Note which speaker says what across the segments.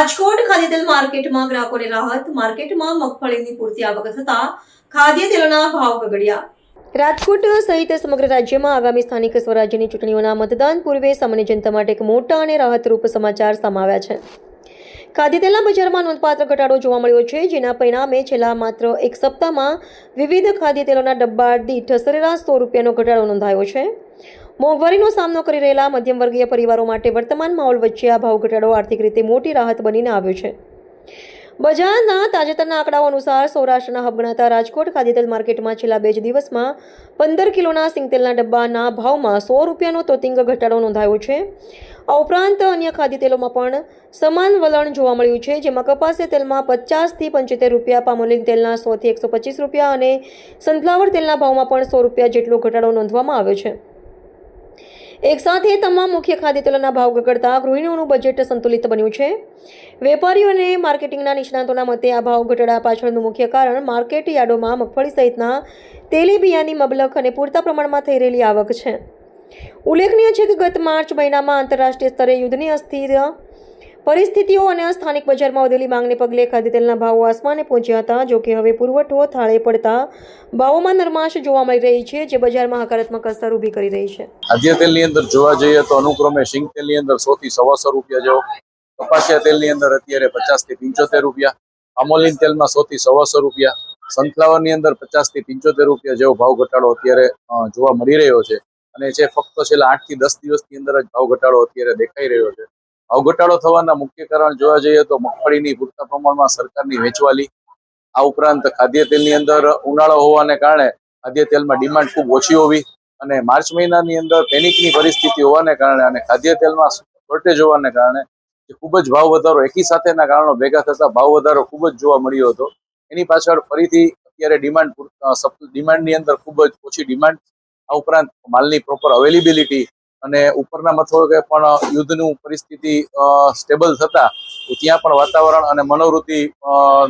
Speaker 1: રાજકોટ ખાદ્યતેલ માર્કેટમાં ગ્રાહકોને રાહત. માર્કેટમાં મગફળીની પૂરતી આવક થતા ખાદ્ય તેલોના ભાવ ગગડ્યા. રાજકોટ સહિત સમગ્ર રાજ્યમાં આગામી સ્થાનિક સ્વરાજ્યની ચૂંટણીઓના મતદાન પૂર્વે સામાન્ય જનતા માટે એક મોટા અને રાહતરૂપ સમાચાર સામે આવ્યા છે. ખાદ્યતેલના બજારમાં નોંધપાત્ર ઘટાડો જોવા મળ્યો છે, જેના પરિણામે છેલ્લા માત્ર એક સપ્તાહમાં વિવિધ ખાદ્યતેલોના ડબ્બા દીઠ સરેરાશ 100 રૂપિયાનો ઘટાડો નોંધાયો છે. મોંઘવારીનો સામનો કરી રહેલા મધ્યમ વર્ગીય પરિવારો માટે વર્તમાન માહોલ વચ્ચે આ ભાવ ઘટાડો આર્થિક રીતે મોટી રાહત બનીને આવ્યો છે. બજારના તાજેતરના આંકડાઓ અનુસાર સૌરાષ્ટ્રના હબ ગણાતા રાજકોટ ખાદ્યતેલ માર્કેટમાં છેલ્લા 2 દિવસમાં 15 કિલોના સિંગતેલના ડબ્બાના ભાવમાં 100 રૂપિયાનો તોતિંગ ઘટાડો નોંધાયો છે. આ ઉપરાંત અન્ય ખાદ્યતેલોમાં પણ સમાન વલણ જોવા મળ્યું છે, જેમાં કપાસિયા તેલમાં 50 થી 75 રૂપિયા, પામોલીન તેલના 100 થી 125 રૂપિયા અને સનફ્લાવર તેલના ભાવમાં પણ 100 રૂપિયા જેટલો ઘટાડો નોંધવામાં આવ્યો છે. એક સાથે તમામ મુખ્ય ખાદ્યતેલોના ભાવ ગગડતા ગૃહિણીઓનું બજેટ સંતુલિત બન્યું છે. વેપારીઓ અને માર્કેટિંગના નિષ્ણાતોના મતે આ ભાવ ઘટાડા પાછળનું મુખ્ય કારણ માર્કેટ યાર્ડોમાં મગફળી સહિતના તેલીબિયાંની મબલખ અને પૂરતા પ્રમાણમાં થઈ રહેલી આવક છે. ઉલ્લેખનીય છે કે ગત માર્ચ મહિનામાં આંતરરાષ્ટ્રીય સ્તરે યુદ્ધની અસ્થિર પરિસ્થિતિઓ અને સ્થાનિક બજારમાં વધેલી માંગને પગલે ખાદ્યતેલના ભાવો આસમાને પહોંચ્યા હતા. જોકે હવે પુરવઠો થાળે પડતા ભાવોમાં નરમાશ જોવા મળી રહી છે, જે બજારમાં હકારાત્મક અસર ઊભી કરી રહી છે.
Speaker 2: ખાદ્યતેલની અંદર જોવા જઈએ તો અનુક્રમે સિંગ તેલની અંદર 100 થી 125 રૂપિયા જેવો, કપાસિયા તેલની અંદર અત્યારે 50 થી 75 રૂપિયા, પામોલીન તેલમાં 100 થી 125 રૂપિયા, સનફ્લાવરની અંદર 50 થી 75 રૂપિયા જેવો ભાવ ઘટાડો અત્યારે જોવા મળી રહ્યો છે. અને જે ફક્ત છેલ્લા 8 થી 10 દિવસની અંદર જ ભાવ ઘટાડો અત્યારે દેખાઈ રહ્યો છે. ભાવ ઘટાડો થવાના મુખ્ય કારણ જોવા જઈએ તો મગફળીની પૂરતા પ્રમાણમાં સરકારની વેચવાલી, આ ઉપરાંત ખાદ્યતેલની અંદર ઉનાળો હોવાને કારણે ખાદ્યતેલમાં ડિમાન્ડ ખૂબ ઓછી હોવી અને માર્ચ મહિનાની અંદર પેનિકની પરિસ્થિતિ હોવાને કારણે અને ખાદ્યતેલમાં શોર્ટેજ હોવાને કારણે ખૂબ જ ભાવ વધારો એકી સાથેના કારણો ભેગા થતા ભાવ વધારો ખૂબ જ જોવા મળ્યો હતો. એની પાછળ ફરીથી અત્યારે ડિમાન્ડની અંદર ખૂબ જ ઓછી ડિમાન્ડ, આ ઉપરાંત માલની પ્રોપર અવેલેબિલિટી અને ઉપરના મથકે પણ યુદ્ધનું પરિસ્થિતિ સ્ટેબલ થતા ત્યાં પણ વાતાવરણ અને મનોવૃત્તિ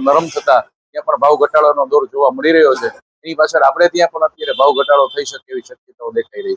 Speaker 2: નરમ થતા ત્યાં પણ ભાવ ઘટાડોનો દોર જોવા મળી રહ્યો છે. એની પાછળ આપણે ત્યાં પણ અત્યારે ભાવ ઘટાડો થઈ શકે એવી શક્યતાઓ દેખાઈ રહી છે.